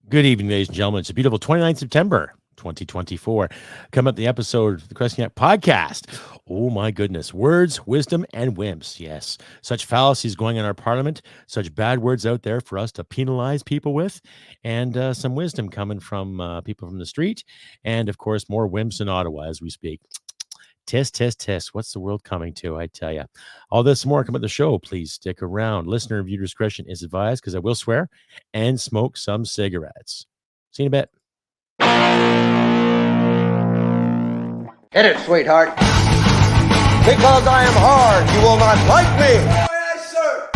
Good evening, ladies and gentlemen. It's a beautiful 29th September, 2024. Come up the episode of the Crusty podcast. Oh my goodness. Words, wisdom, and wimps. Yes. Such fallacies going in our parliament, such bad words out there for us to penalize people with, and some wisdom coming from people from the street. And of course, more wimps in Ottawa as we speak. Tisk, tisk, tisk. What's the world coming to? I tell you. All this and more come at the show. Please stick around. Listener and viewer discretion is advised because I will swear and smoke some cigarettes. See you in a bit. Hit it, sweetheart. Because I am hard, you will not like me. Yes, sir.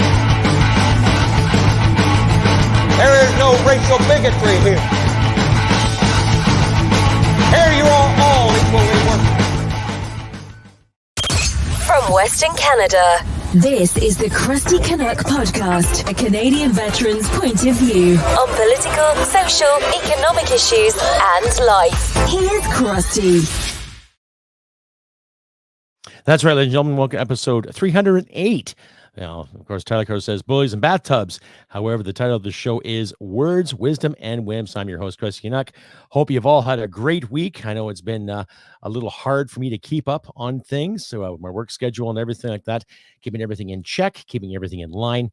There is no racial bigotry here. Here you are all equally worthless. From Western Canada, this is the Crusty Canuck podcast, a Canadian veteran's point of view on political, social, economic issues, and life. Here's Crusty. That's right, ladies and gentlemen. Welcome to episode 308. Now, of course, Tyler Crow says bullies and bathtubs. However, the title of the show is Words, Wisdom, and Wimps. I'm your host, Crusty Canuck. Hope you've all had a great week. I know it's been a little hard for me to keep up on things. So my work schedule and everything like that, keeping everything in check, keeping everything in line,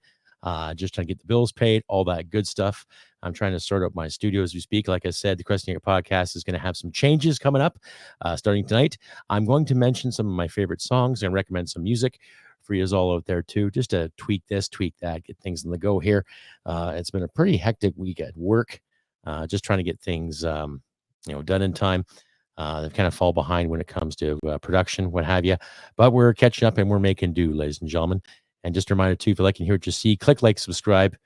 just trying to get the bills paid, all that good stuff. I'm trying to sort out my studio as we speak. Like I said, the Crusty podcast is going to have some changes coming up starting tonight. I'm going to mention some of my favorite songs and recommend some music for you all out there too, just to tweak this, tweak that, get things on the go here. It's been a pretty hectic week at work, just trying to get things, done in time. They've kind of fall behind when it comes to production, what have you, but we're catching up and we're making do, ladies and gentlemen. And just a reminder too, if you like and hear what you see, click like, subscribe,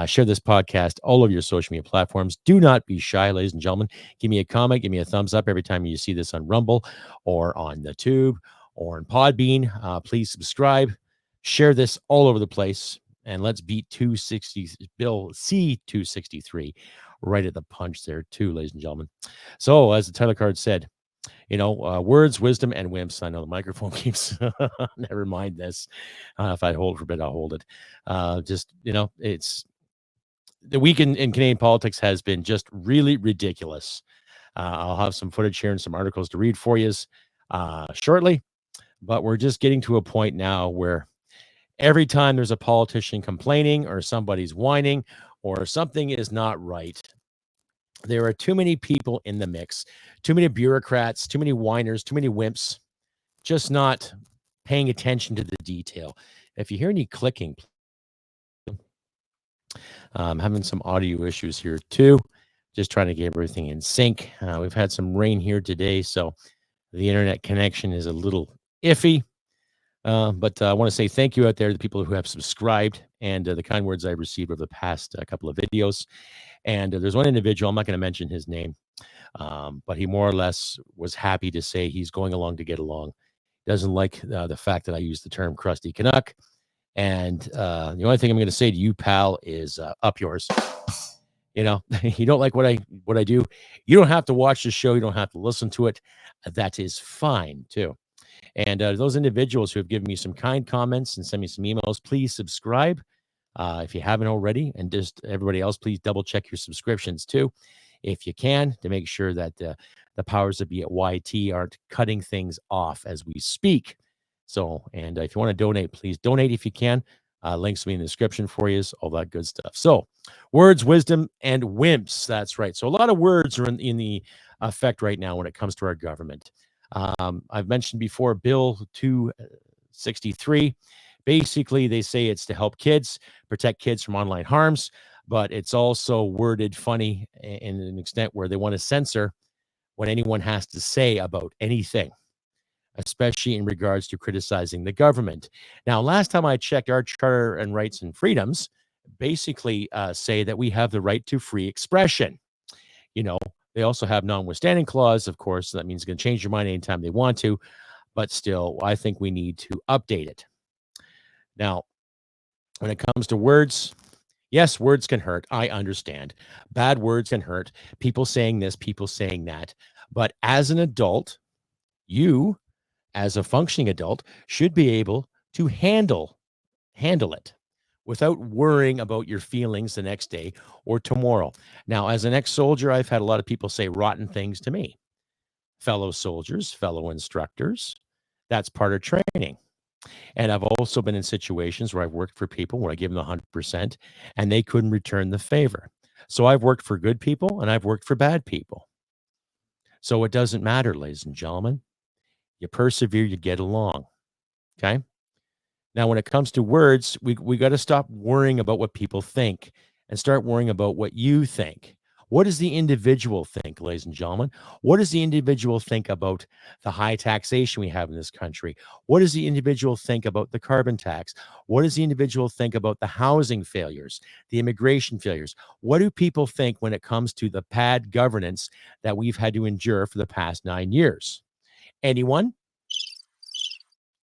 share this podcast all over your social media platforms. Do not be shy, ladies and gentlemen. Give me a comment, give me a thumbs up every time you see this on Rumble or on the Tube or in Podbean. Please subscribe, share this all over the place, and let's beat 260 Bill C-263 right at the punch there too, ladies and gentlemen. So as the title card said, words, wisdom, and wimps. I know the microphone keeps, never mind this. If I hold it for a bit, I'll hold it. It's the week in Canadian politics has been just really ridiculous. I'll have some footage here and some articles to read for you shortly. But we're just getting to a point now where every time there's a politician complaining or somebody's whining or something is not right, there are too many people in the mix, too many bureaucrats, too many whiners, too many wimps, just not paying attention to the detail. If you hear any clicking, I'm having some audio issues here too, just trying to get everything in sync. We've had some rain here today, so the internet connection is a little iffy, but I want to say thank you out there to the people who have subscribed and the kind words I received over the past couple of videos. And there's one individual, I'm not going to mention his name, but he more or less was happy to say he's going along to get along. Doesn't like the fact that I use the term Crusty Canuck. And the only thing I'm going to say to you, pal, is up yours. You don't like what I do. You don't have to watch the show. You don't have to listen to it. That is fine too. And those individuals who have given me some kind comments and sent me some emails, please subscribe if you haven't already. And just everybody else, please double check your subscriptions too, if you can, to make sure that the powers that be at YT aren't cutting things off as we speak. So, and if you want to donate, please donate if you can. Links will be in the description for you, all that good stuff. So, words, wisdom, and wimps. That's right. So, a lot of words are in the effect right now when it comes to our government. I've mentioned before Bill 263. Basically, they say it's to help kids, protect kids from online harms, but it's also worded funny in an extent where they want to censor what anyone has to say about anything, especially in regards to criticizing the government. Now, last time I checked, our Charter and Rights and Freedoms basically say that we have the right to free expression. They also have notwithstanding clause, of course. So that means it's going to change your mind anytime they want to. But still, I think we need to update it. Now, when it comes to words, yes, words can hurt. I understand. Bad words can hurt. People saying this, people saying that. But as an adult, you, as a functioning adult, should be able to handle it without worrying about your feelings the next day or tomorrow. Now, as an ex-soldier, I've had a lot of people say rotten things to me. Fellow soldiers, fellow instructors. That's part of training. And I've also been in situations where I've worked for people where I give them 100% and they couldn't return the favor. So I've worked for good people and I've worked for bad people. So it doesn't matter, ladies and gentlemen. You persevere, you get along. Okay. Now, when it comes to words, we got to stop worrying about what people think and start worrying about what you think. What does the individual think, ladies and gentlemen? What does the individual think about the high taxation we have in this country? What does the individual think about the carbon tax? What does the individual think about the housing failures, the immigration failures? What do people think when it comes to the bad governance that we've had to endure for the past 9 years? Anyone?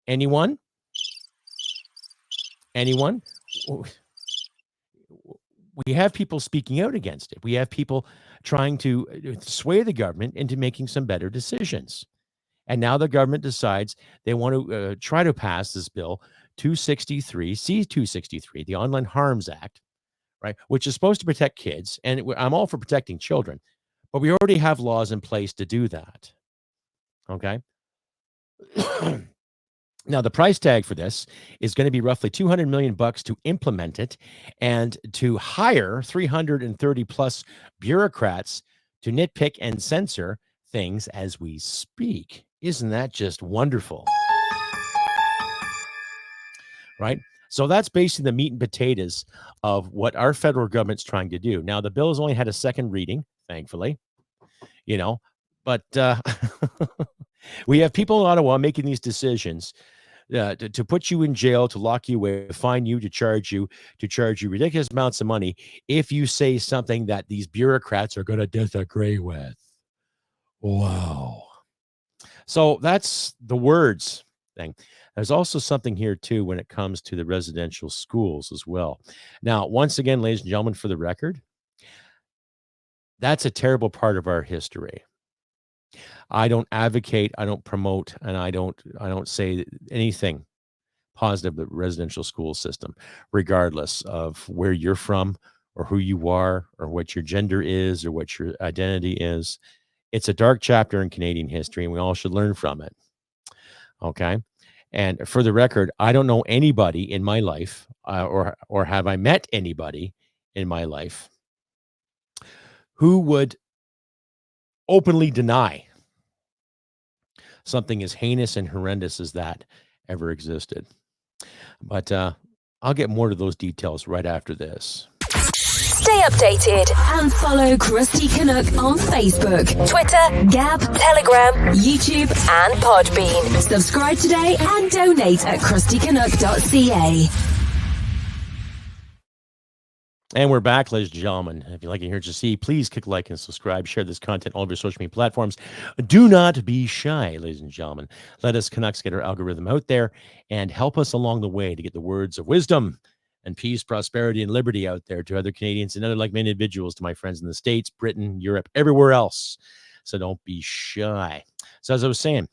Anyone? Anyone? We have people speaking out against it. We have people trying to sway the government into making some better decisions. And now the government decides they want to try to pass this bill 263, C-263, the Online Harms Act, right, which is supposed to protect kids. And I'm all for protecting children, but we already have laws in place to do that. Okay. Now, the price tag for this is going to be roughly $200 million to implement it and to hire 330 plus bureaucrats to nitpick and censor things as we speak. Isn't that just wonderful? Right? So that's basically the meat and potatoes of what our federal government's trying to do. Now, the bill has only had a second reading, thankfully, but we have people in Ottawa making these decisions to put you in jail, to lock you away, to fine you, to charge you ridiculous amounts of money if you say something that these bureaucrats are going to disagree with. Wow. So that's the words thing. There's also something here, too, when it comes to the residential schools as well. Now, once again, ladies and gentlemen, for the record, that's a terrible part of our history. I don't advocate, I don't promote, and I don't say anything positive about the residential school system, regardless of where you're from or who you are or what your gender is or what your identity is. It's a dark chapter in Canadian history, and we all should learn from it. Okay? And for the record, I don't know anybody in my life, or have I met anybody in my life who would openly deny something as heinous and horrendous as that ever existed. But I'll get more to those details right after this. Stay updated and follow Crusty Canuck on Facebook, Twitter, Gab, Telegram, YouTube, and Podbean. Subscribe today and donate at crustycanuck.ca. And we're back, ladies and gentlemen. If you like it here to see, please click like and subscribe. Share this content on all of your social media platforms. Do not be shy, ladies and gentlemen. Let us Canucks get our algorithm out there and help us along the way to get the words of wisdom and peace, prosperity, and liberty out there to other Canadians and other like-minded individuals, to my friends in the States, Britain, Europe, everywhere else. So don't be shy. So as I was saying,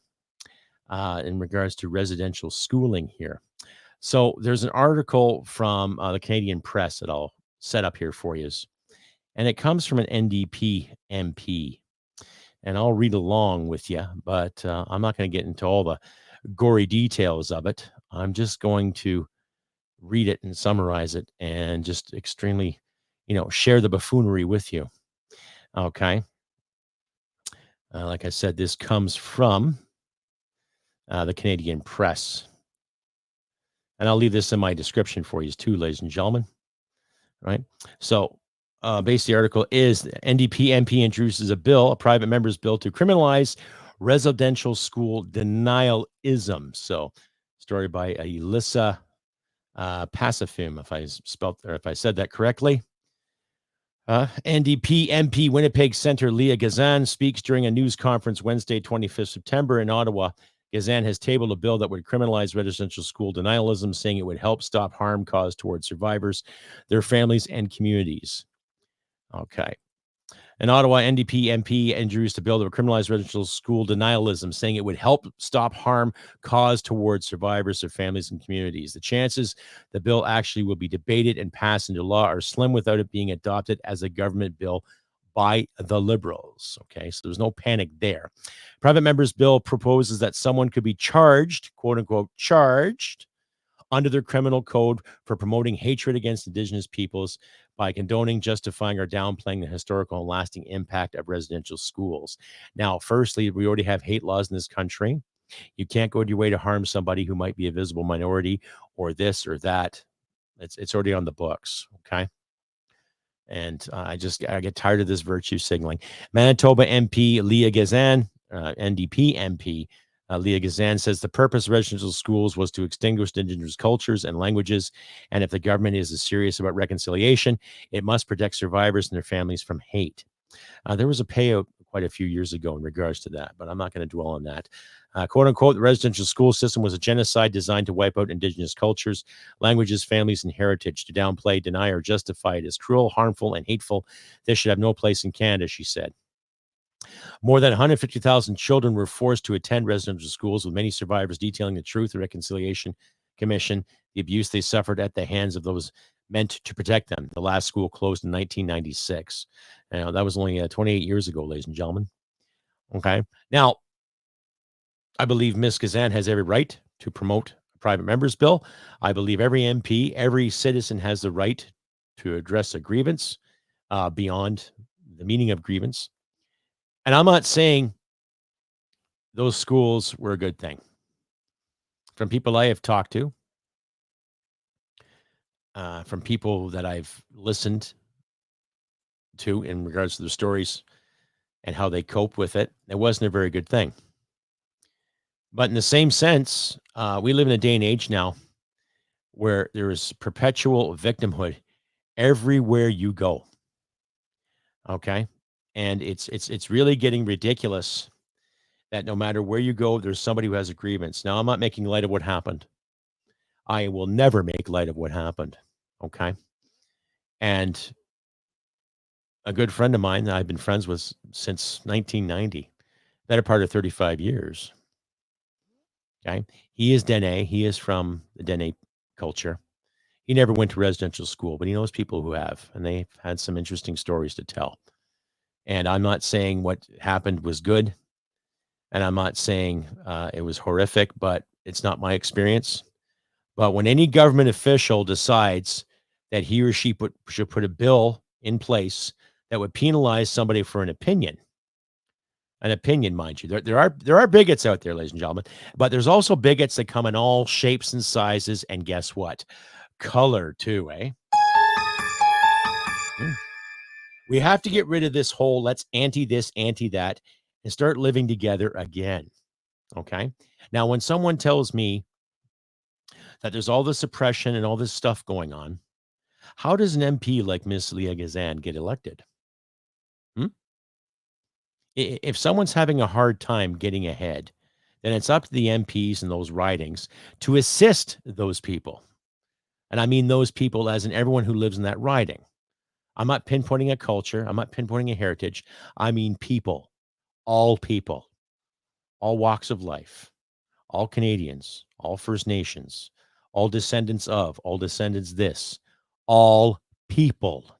in regards to residential schooling here. So there's an article from the Canadian Press that I'll set up here for you. And it comes from an NDP MP. And I'll read along with you, but I'm not going to get into all the gory details of it. I'm just going to read it and summarize it and just extremely, share the buffoonery with you. Okay. Like I said, this comes from the Canadian Press. And I'll leave this in my description for you too, ladies and gentlemen. Right. So basically, the article is NDP MP introduces a private member's bill to criminalize residential school denialism. So story by Elissa Pacifim, if I said that correctly. NDP MP Winnipeg Centre Leah Gazan speaks during a news conference Wednesday, 25th September in Ottawa. Gazan has tabled a bill that would criminalize residential school denialism, saying it would help stop harm caused towards survivors, their families, and communities. Okay. An Ottawa NDP MP introduced a bill that would criminalize residential school denialism, saying it would help stop harm caused towards survivors, their families, and communities. The chances the bill actually will be debated and passed into law are slim without it being adopted as a government bill by the Liberals. Okay, so there's no panic there. Private member's bill proposes that someone could be charged, quote unquote, charged under their criminal code for promoting hatred against Indigenous peoples by condoning, justifying, or downplaying the historical and lasting impact of residential schools. Now, firstly, we already have hate laws in this country. You can't go to your way to harm somebody who might be a visible minority or this or that. It's already on the books, okay? And I get tired of this virtue signaling. Manitoba MP Leah Gazan, NDP MP, Leah Gazan says the purpose of residential schools was to extinguish Indigenous cultures and languages. And if the government is serious about reconciliation, it must protect survivors and their families from hate. There was a payout quite a few years ago in regards to that, but I'm not going to dwell on that. Quote unquote, the residential school system was a genocide designed to wipe out Indigenous cultures, languages, families, and heritage. To downplay, deny, or justify it as cruel, harmful, and hateful. This should have no place in Canada, she said. More than 150,000 children were forced to attend residential schools, with many survivors detailing the Truth and Reconciliation Commission, the abuse they suffered at the hands of those meant to protect them. The last school closed in 1996. That was only 28 years ago, ladies and gentlemen. Okay. Now, I believe Ms. Kazan has every right to promote a private member's bill. I believe every MP, every citizen has the right to address a grievance beyond the meaning of grievance. And I'm not saying those schools were a good thing. From people I have talked to, from people that I've listened to in regards to the stories and how they cope with it, it wasn't a very good thing. But in the same sense, we live in a day and age now where there is perpetual victimhood everywhere you go. Okay. And it's really getting ridiculous that no matter where you go, there's somebody who has a grievance. Now, I'm not making light of what happened. I will never make light of what happened. Okay. And a good friend of mine that I've been friends with since 1990, better part of 35 years. Okay. He is Dene. He is from the Dene culture. He never went to residential school, but he knows people who have, and they've had some interesting stories to tell. And I'm not saying what happened was good, and I'm not saying it was horrific, but it's not my experience. But when any government official decides that he or she should put a bill in place that would penalize somebody for an opinion, mind you, there are bigots out there, ladies and gentlemen, but there's also bigots that come in all shapes and sizes, and guess what? Color too, eh? We have to get rid of this whole let's anti this, anti that, and start living together again. Okay. Now, when someone tells me that there's all this oppression and all this stuff going on, how does an MP like Miss Leah Gazan get elected? If someone's having a hard time getting ahead, then it's up to the MPs in those ridings to assist those people. And I mean those people as in everyone who lives in that riding. I'm not pinpointing a culture. I'm not pinpointing a heritage. I mean people, all walks of life, all Canadians, all First Nations, all descendants of, all descendants this, all people.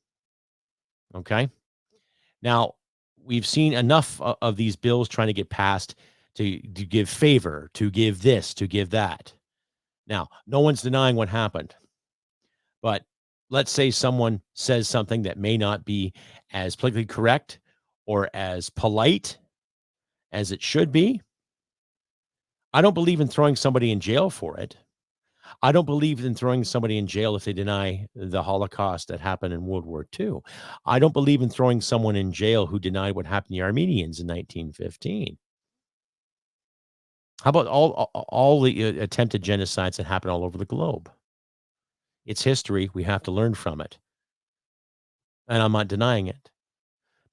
Okay? Now, we've seen enough of these bills trying to get passed to give favor, to give this, to give that. Now, no one's denying what happened. But let's say someone says something that may not be as politically correct or as polite as it should be. I don't believe in throwing somebody in jail for it. I don't believe in throwing somebody in jail if they deny the Holocaust that happened in World War II. I don't believe in throwing someone in jail who denied what happened to the Armenians in 1915. How about all the attempted genocides that happened all over the globe? It's history. We have to learn from it. And I'm not denying it.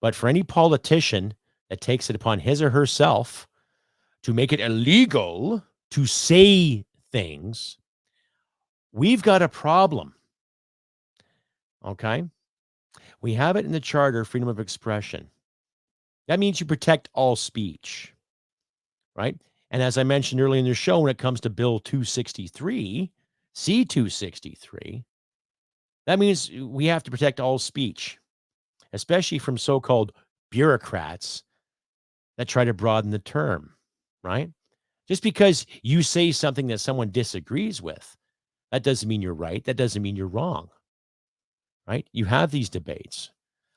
But for any politician that takes it upon his or herself to make it illegal to say things, we've got a problem. Okay? We have it in the Charter, freedom of expression. That means you protect all speech, right? And as I mentioned earlier in the show, when it comes to Bill 263, C-263, that means we have to protect all speech, especially from so-called bureaucrats that try to broaden the term, right? Just because you say something that someone disagrees with, that doesn't mean you're right. That doesn't mean you're wrong, right? You have these debates.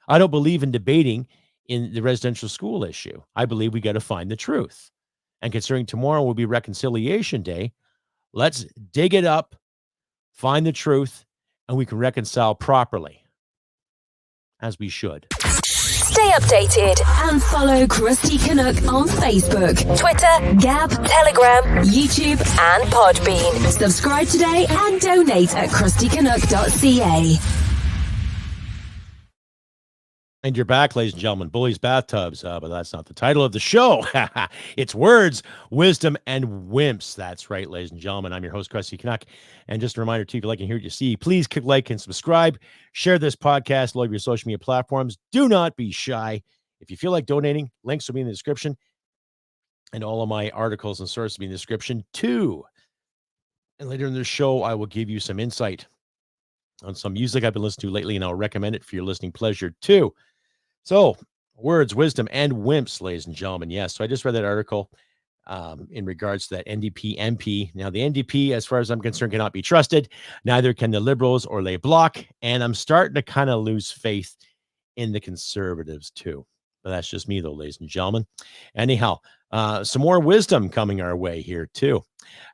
I don't believe in debating in the residential school issue. I believe we got to find the truth. And considering tomorrow will be Reconciliation Day, let's dig it up, find the truth, and we can reconcile properly, as we should. Stay updated and follow Crusty Canuck on Facebook, Twitter, Gab, Telegram, YouTube, and Podbean. Subscribe today and donate at crustycanuck.ca. And you're back, ladies and gentlemen. Bullies, bathtubs, but that's not the title of the show. It's Words, Wisdom, and Wimps. That's right, ladies and gentlemen. I'm your host, Crusty Canuck. And just a reminder, too, if you like and hear what you see, please click like and subscribe. Share this podcast all over your social media platforms. Do not be shy. If you feel like donating, links will be in the description. And all of my articles and sources will be in the description, too. And later in the show, I will give you some insight on some music I've been listening to lately, and I'll recommend it for your listening pleasure, too. So, words, wisdom, and wimps, ladies and gentlemen. Yes, so I just read that article in regards to that NDP MP. Now, the NDP, as far as I'm concerned, cannot be trusted. Neither can the Liberals or Les Bloc. And I'm starting to kind of lose faith in the Conservatives, too. But that's just me, though, ladies and gentlemen. Anyhow, some more wisdom coming our way here, too.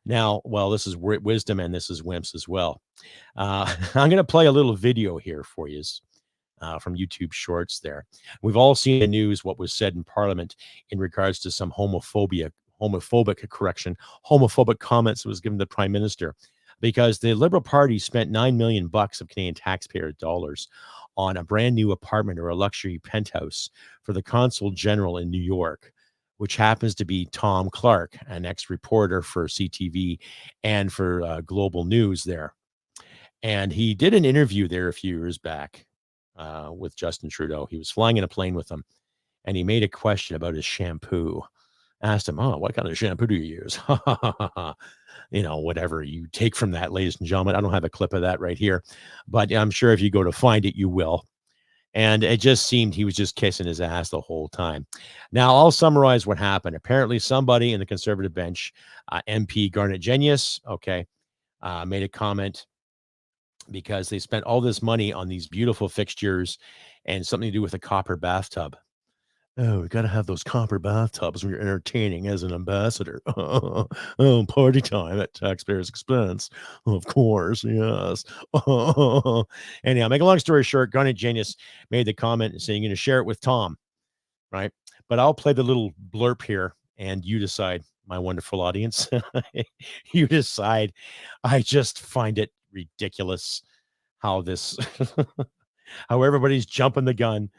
Now, well, this is wisdom and this is wimps as well. I'm going to play a little video here for you. From YouTube Shorts there. We've all seen the news, what was said in Parliament in regards to some homophobic comments that was given to the Prime Minister, because the Liberal Party spent $9 million of Canadian taxpayer dollars on a brand new apartment or a luxury penthouse for the Consul General in New York, which happens to be Tom Clark, an ex-reporter for CTV and for Global News there. And he did an interview there a few years back with Justin Trudeau. He was flying in a plane with him, and he made a question about his shampoo. Asked him, "Oh, what kind of shampoo do you use?" Whatever you take from that, ladies and gentlemen. I don't have a clip of that right here, but I'm sure if you go to find it, you will. And it just seemed he was just kissing his ass the whole time. Now, I'll summarize what happened. Apparently, somebody in the Conservative bench, MP Garnet Genius, made a comment because they spent all this money on these beautiful fixtures and something to do with a copper bathtub. Oh, we got to have those copper bathtubs when you're entertaining as an ambassador. Oh, party time at taxpayers' expense. Of course, yes. Anyhow, make a long story short, Garnet Genius made the comment saying you're going to share it with Tom, right? But I'll play the little blurb here, and you decide, my wonderful audience. You decide. I just find it ridiculous how how everybody's jumping the gun.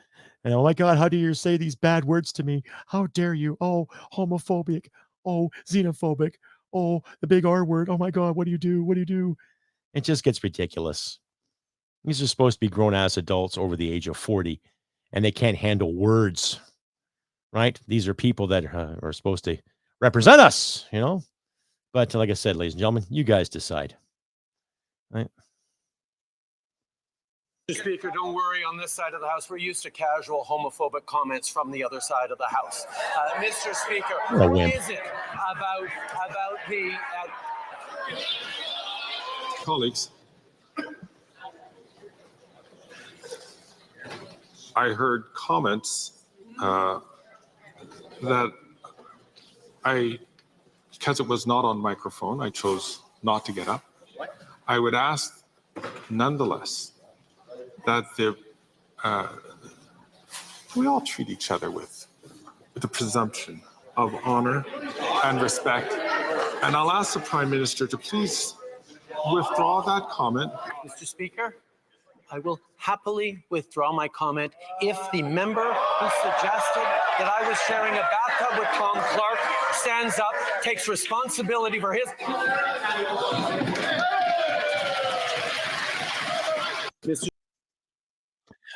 And oh my God, how do you say these bad words to me? How dare you? Oh, homophobic. Oh, xenophobic. Oh, the big R word. Oh my God, what do you do? What do you do? It just gets ridiculous. These are supposed to be grown-ass adults over the age of 40, and they can't handle words, right? These are people that are supposed to represent us, But like I said, ladies and gentlemen, you guys decide. Right? Mr. Speaker, don't worry. On this side of the House, we're used to casual homophobic comments from the other side of the House. Mr. Speaker, what is it about the... Colleagues, I heard comments that because it was not on microphone, I chose not to get up. I would ask, nonetheless, that we all treat each other with the presumption of honor and respect. And I'll ask the Prime Minister to please withdraw that comment. Mr. Speaker, I will happily withdraw my comment if the member who suggested that I was sharing a bathtub with Tom Clark stands up, takes responsibility for his...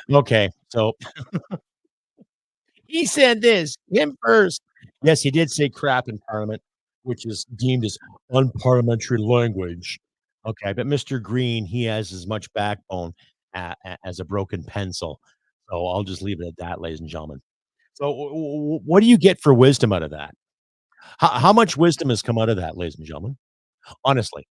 Okay, so He said this, him first. Yes, he did say crap in Parliament, which is deemed as unparliamentary language. Okay, but Mr. Green, he has as much backbone as a broken pencil. So I'll just leave it at that, ladies and gentlemen. So, what do you get for wisdom out of that? How much wisdom has come out of that, ladies and gentlemen? Honestly,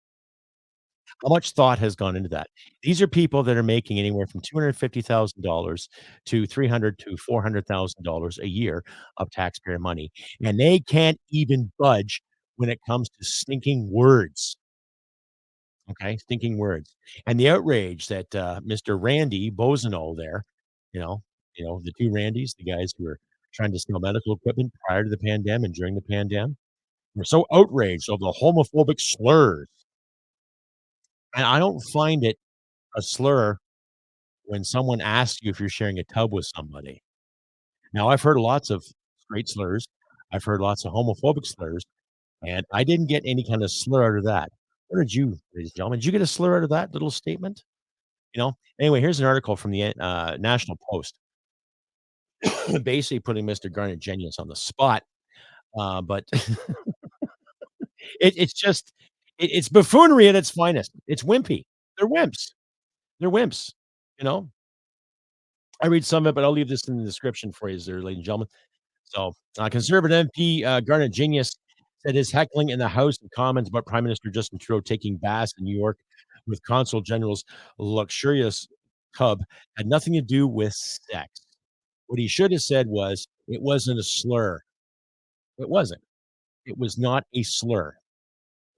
how much thought has gone into that? These are people that are making anywhere from $250,000 to 300 to $400,000 a year of taxpayer money, and they can't even budge when it comes to stinking words. Okay, stinking words, and the outrage that Mr. Randy Bozineau there, you know, the two Randys, the guys who were trying to steal medical equipment prior to the pandemic and during the pandemic, were so outraged over the homophobic slurs, and I don't find it a slur when someone asks you if you're sharing a tub with somebody. Now, I've heard lots of straight slurs. I've heard lots of homophobic slurs, and I didn't get any kind of slur out of that. What did you, ladies and gentlemen? Did you get a slur out of that little statement? Anyway, here's an article from the National Post, basically putting Mr. Garnet Genius on the spot. But it's just it's buffoonery at its finest. It's wimpy. They're wimps. They're wimps. You know, I read some of it, but I'll leave this in the description for you, there, ladies and gentlemen. So, Conservative MP Garnet Genius said his heckling in the House of Commons about Prime Minister Justin Trudeau taking baths in New York with Consul General's luxurious tub had nothing to do with sex. What he should have said was, it wasn't a slur. It wasn't. It was not a slur.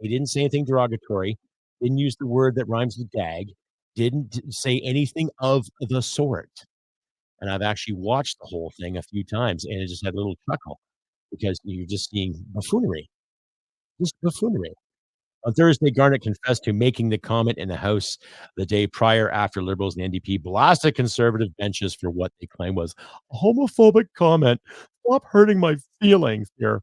He didn't say anything derogatory, didn't use the word that rhymes with gag, didn't say anything of the sort. And I've actually watched the whole thing a few times, and I just had a little chuckle because you're just seeing buffoonery, just buffoonery. On Thursday, Garnett confessed to making the comment in the House the day prior after Liberals and NDP blasted Conservative benches for what they claim was a homophobic comment. Stop hurting my feelings here.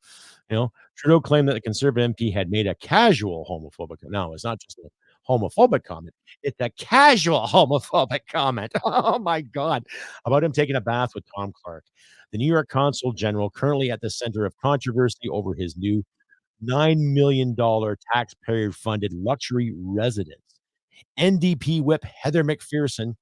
Trudeau claimed that the Conservative MP had made a casual homophobic. No, it's not just a homophobic comment. It's a casual homophobic comment. Oh my God. About him taking a bath with Tom Clark. The New York Consul General, currently at the center of controversy over his new $9 million taxpayer-funded luxury residence. NDP whip Heather McPherson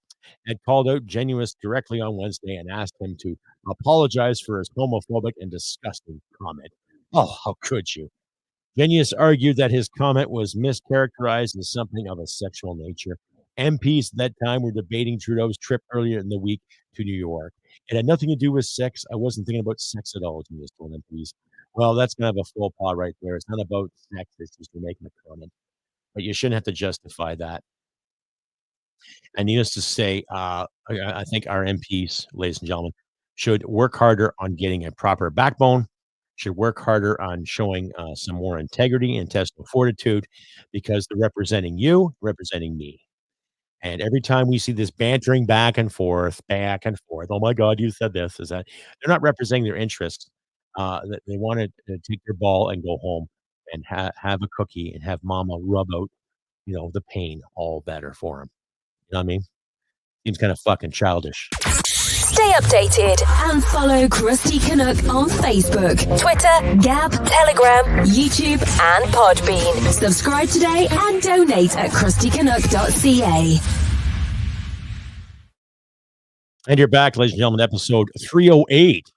had called out Genuous directly on Wednesday and asked him to apologize for his homophobic and disgusting comment. Oh, how could you? Genuous argued that his comment was mischaracterized as something of a sexual nature. MPs at that time were debating Trudeau's trip earlier in the week to New York. It had nothing to do with sex. I wasn't thinking about sex at all, Genuous told MPs. Well, that's kind of a faux pas right there. It's not about sex. It's just you're making a comment. But you shouldn't have to justify that. And needless to say, I think our MPs, ladies and gentlemen, should work harder on getting a proper backbone, should work harder on showing some more integrity and intestinal fortitude, because they're representing you, representing me. And every time we see this bantering back and forth, oh my God, you said this, is that they're not representing their interests. They want to take their ball and go home and have a cookie and have mama rub out, the pain all better for them. You know what I mean? Seems kind of fucking childish. Stay updated and follow Crusty Canuck on Facebook, Twitter, Gab, Telegram, YouTube, and Podbean. Subscribe today and donate at crustycanuck.ca. And you're back, ladies and gentlemen, episode 308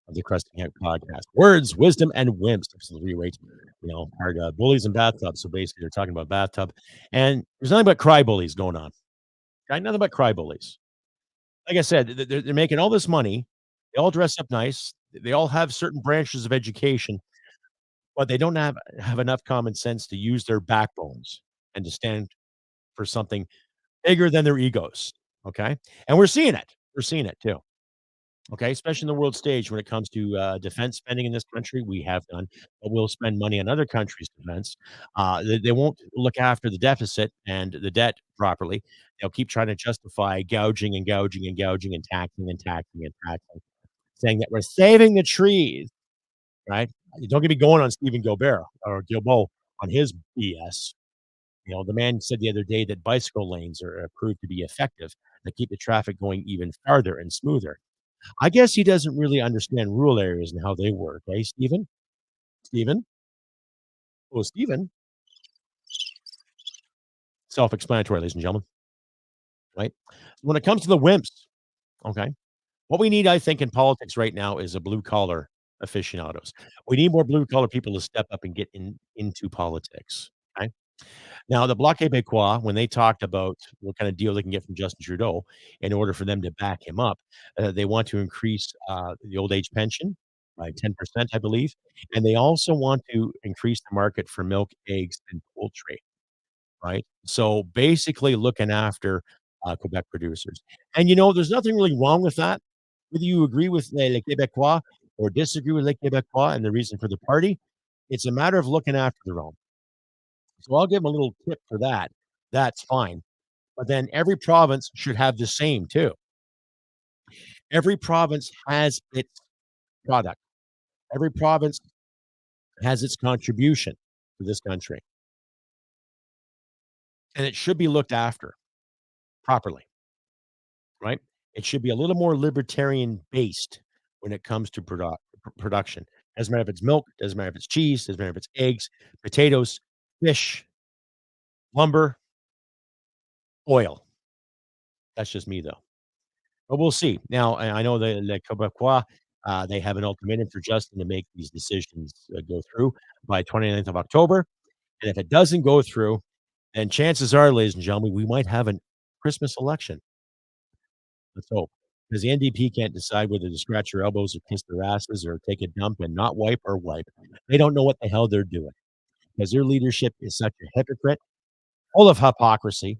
of the Crusty Canuck podcast. Words, wisdom, and wimps. Episode 308. Our bullies and bathtubs. So basically, they're talking about bathtub. And there's nothing but cry bullies going on. Okay? Nothing but cry bullies. Like I said, they're making all this money. They all dress up nice. They all have certain branches of education, but they don't have enough common sense to use their backbones and to stand for something bigger than their egos. Okay? And we're seeing it. We're seeing it too. Okay? Especially in the world stage when it comes to defense spending in this country, we have done, but we'll spend money on other countries' defense. They won't look after the deficit and the debt properly. They'll keep trying to justify gouging and taxing, saying that we're saving the trees, right? Don't get me going on Stephen Gilbert or Gilbo on his BS. The man said the other day that bicycle lanes are proved to be effective to keep the traffic going even farther and smoother. I guess he doesn't really understand rural areas and how they work, eh, Stephen? Stephen? Oh, Stephen. Self-explanatory, ladies and gentlemen, right? When it comes to the WIMPs, okay, what we need, I think, in politics right now is a blue collar aficionados. We need more blue collar people to step up and get into politics. Okay. Now, the Bloc Québécois, when they talked about what kind of deal they can get from Justin Trudeau in order for them to back him up, they want to increase the old age pension by 10%, I believe. And they also want to increase the market for milk, eggs, and poultry. Right? So, basically looking after, Quebec producers. And, there's nothing really wrong with that. Whether you agree with Les Québécois or disagree with Les Québécois and the reason for the party, it's a matter of looking after their own. So, I'll give them a little tip for that. That's fine. But then every province should have the same too. Every province has its product. Every province has its contribution to this country, and it should be looked after properly. Right? It should be a little more libertarian based when it comes to production. Doesn't matter if it's milk, doesn't matter if it's cheese, doesn't matter if it's eggs, potatoes, fish, lumber, oil. That's just me though. But we'll see. Now, I know the Le Québécois, they have an ultimatum for Justin to make these decisions go through by 29th of October. And if it doesn't go through, then chances are, ladies and gentlemen, we might have a Christmas election. Let's hope. Because the NDP can't decide whether to scratch their elbows or kiss their asses or take a dump and not wipe or wipe. They don't know what the hell they're doing because their leadership is such a hypocrite, full of hypocrisy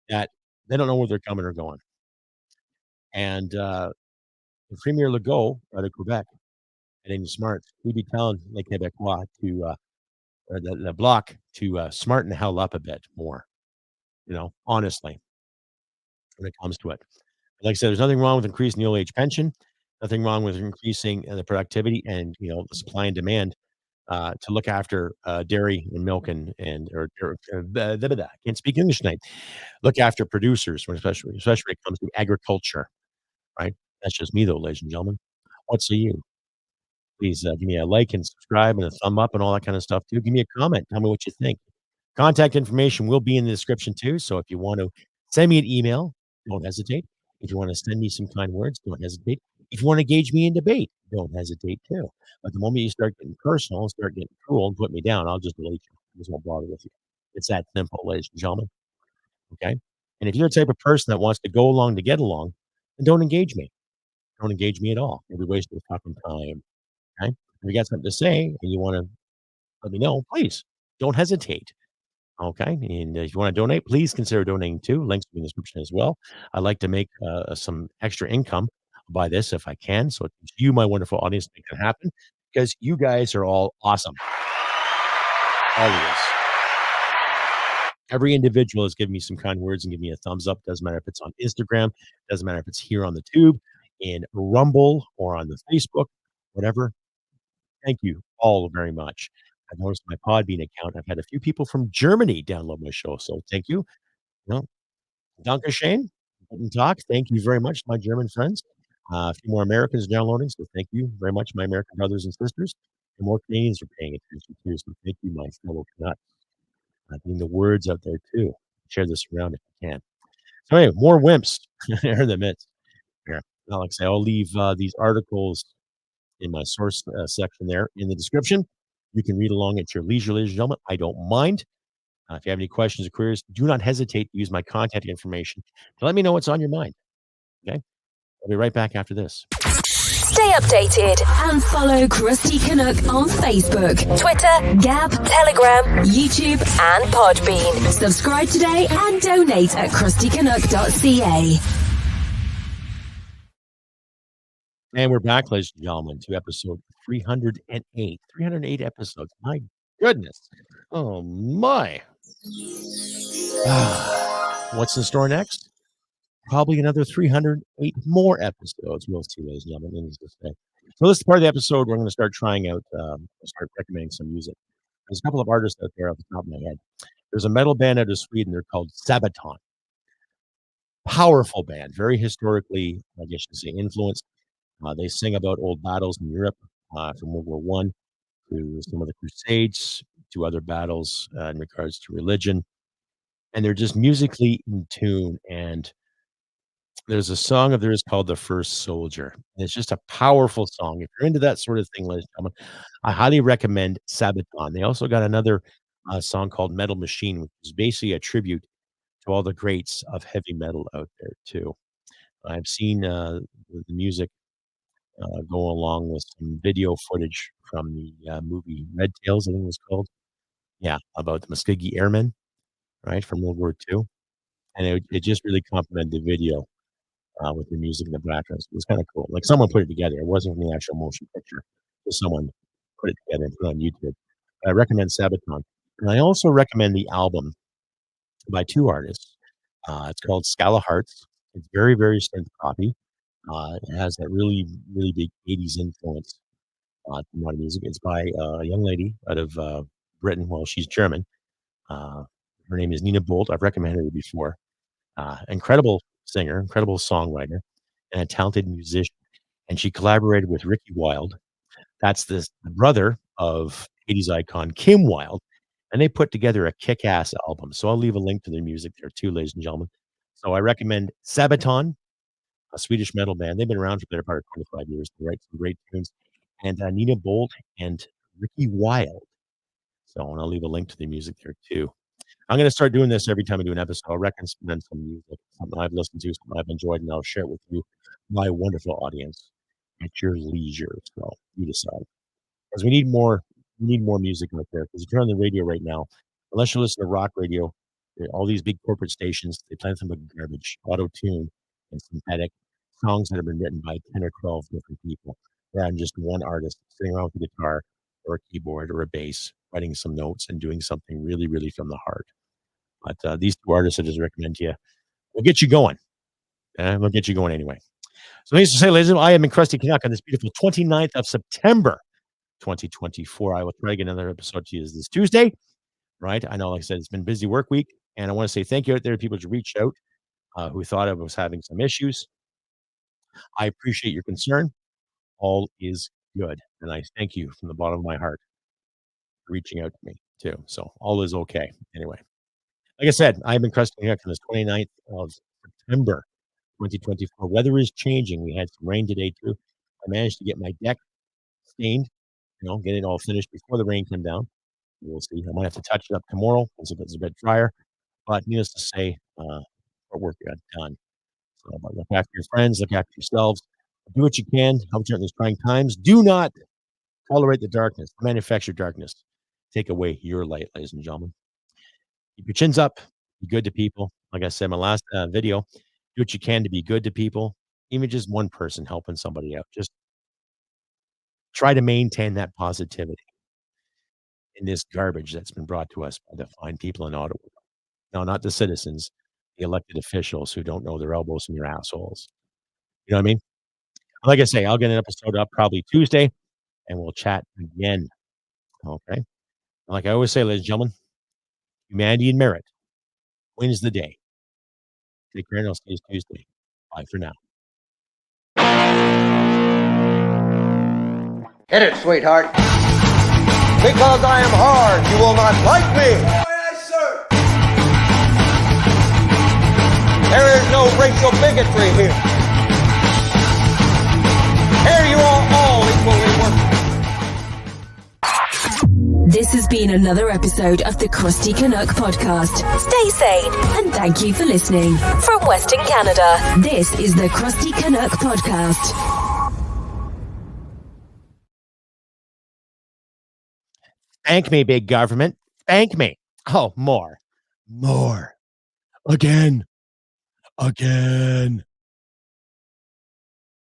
that they don't know where they're coming or going. And the Premier Legault out of Quebec, and then smart, he'd be telling Les Québécois to, or the Bloc to smarten the hell up a bit more, honestly, when it comes to it. Like I said, there's nothing wrong with increasing the old age pension, nothing wrong with increasing the productivity and the supply and demand to look after dairy and milk I can't speak English tonight. Look after producers, especially when it comes to agriculture. Right? That's just me, though, ladies and gentlemen. What say you? Please give me a like and subscribe and a thumb up and all that kind of stuff too. Give me a comment. Tell me what you think. Contact information will be in the description too. So if you want to send me an email, don't hesitate. If you want to send me some kind words, don't hesitate. If you want to engage me in debate, don't hesitate too. But the moment you start getting personal and start getting cruel and put me down, I'll just delete you. I just won't bother with you. It's that simple, ladies and gentlemen. Okay. And if you're the type of person that wants to go along to get along, then don't engage me. Don't engage me at all. You'll be wasting fucking time. Okay. If you got something to say and you want to let me know, please don't hesitate. Okay. And if you want to donate, please consider donating too. Links will be in the description as well. I'd like to make some extra income by this if I can. So it's you, my wonderful audience, make it happen because you guys are all awesome. All of us. Every individual has given me some kind words and give me a thumbs up. Doesn't matter if it's on Instagram, doesn't matter if it's here on the tube, in Rumble, or on the Facebook, whatever. Thank you all very much. I've noticed my Podbean account. I've had a few people from Germany download my show, so thank you. Well, danke schön. Guten Tag. Thank you very much, my German friends. A few more Americans downloading, so thank you very much, my American brothers and sisters. And more Canadians are paying attention too, so thank you, my fellow Canucks. Getting the words out there too. Share this around if you can. So anyway, more WIMPs are in the midst. Here, now, like I say, I'll leave these articles in my source section there in the description. You can read along at your leisure, ladies and gentlemen. I don't mind. If you have any questions or queries, do not hesitate to use my contact information to let me know what's on your mind. Okay? I'll be right back after this. Stay updated and follow Crusty Canuck on Facebook, Twitter, Gab, Telegram, YouTube, and Podbean. Subscribe today and donate at crustycanuck.ca. And we're back, ladies and gentlemen, to episode 308. 308 episodes. My goodness. Oh, my. What's in store next? Probably another 308 more episodes. We'll see, ladies and gentlemen. So this is part of the episode we're going to start trying out, start recommending some music. There's a couple of artists out there off the top of my head. There's a metal band out of Sweden. They're called Sabaton. Powerful band, very historically, I guess you say, influenced. They sing about old battles in Europe from World War One to some of the Crusades to other battles in regards to religion. And they're just musically in tune. And there's a song of theirs called "The First Soldier." And it's just a powerful song. If you're into that sort of thing, ladies and gentlemen, I highly recommend Sabaton. They also got another song called "Metal Machine," which is basically a tribute to all the greats of heavy metal out there too. I've seen the music go along with some video footage from the movie Red Tails, I think it was called. Yeah, about the Muskogee Airmen, right, from World War II. And it just really complemented the video with the music in the background. So it was kind of cool. Like someone put it together. It wasn't from the actual motion picture. Just someone put it together and put it on YouTube. I recommend Sabaton. And I also recommend the album by two artists. It's called Scala Hearts. It's very, very synth poppy. It has that really, really big 80s influence to modern music. It's by a young lady out of Britain. Well, she's German. Uh, Her name is Nina Bolt. I've recommended her before. Incredible singer, incredible songwriter, and a talented musician. And she collaborated with Ricky Wilde. That's the brother of 80s icon Kim Wilde. And they put together a kick-ass album. So I'll leave a link to their music there too, ladies and gentlemen. So I recommend Sabaton, a Swedish metal band. They've been around for the better part of 25 years. They write some great tunes. And Nina Bolt and Ricky Wilde. So, and I'll leave a link to the music there too. I'm going to start doing this every time I do an episode. I'll recommend some music, something I've listened to, something I've enjoyed, and I'll share it with you, my wonderful audience, at your leisure. So you decide. Because we need more music out there. Because if you're on the radio right now, unless you listen to rock radio, all these big corporate stations, they play nothing but garbage, auto-tune, and synthetic songs that have been written by 10 or 12 different people, rather than just one artist sitting around with a guitar or a keyboard or a bass, writing some notes and doing something really, really from the heart. But these two artists I just recommend to you will get you going. We'll get you going anyway. So needless to say, ladies and gentlemen, I am in Crusty Canuck on this beautiful 29th of September, 2024. I will try to get another episode to you this Tuesday, right? I know, like I said, it's been a busy work week, and I want to say thank you out there to people who reached out who thought I was having some issues. I appreciate your concern. All is good, and I thank you from the bottom of my heart for reaching out to me too. So all is okay. Anyway, like I said, I've been Crusty Canuck on this 29th of September, 2024. Weather is changing. We had some rain today too. I managed to get my deck stained, get it all finished before the rain came down. We'll see. I might have to touch it up tomorrow because it's a bit drier. But needless to say, our work got done. So look after your friends, look after yourselves. Do what you can. Help you out in these trying times. Do not tolerate the darkness, manufactured darkness. Take away your light, ladies and gentlemen. Keep your chins up. Be good to people. Like I said in my last video, do what you can to be good to people. Even just one person helping somebody out. Just try to maintain that positivity in this garbage that's been brought to us by the fine people in Ottawa. No, not the citizens, the elected officials who don't know their elbows from their assholes. You know what I mean? Like I say, I'll get an episode up probably Tuesday, and we'll chat again. Okay? Like I always say, ladies and gentlemen, humanity and merit wins the day. Take care, and I'll see you Tuesday. Bye for now. Hit it, sweetheart. Because I am hard, you will not like me. Yes, sir. There is no racial bigotry here. Here you are all equally worthless. This has been another episode of the Crusty Canuck podcast. Stay sane and thank you for listening. From Western Canada, this is the Crusty Canuck podcast. Thank me, big government. Thank me. Oh, more. Again.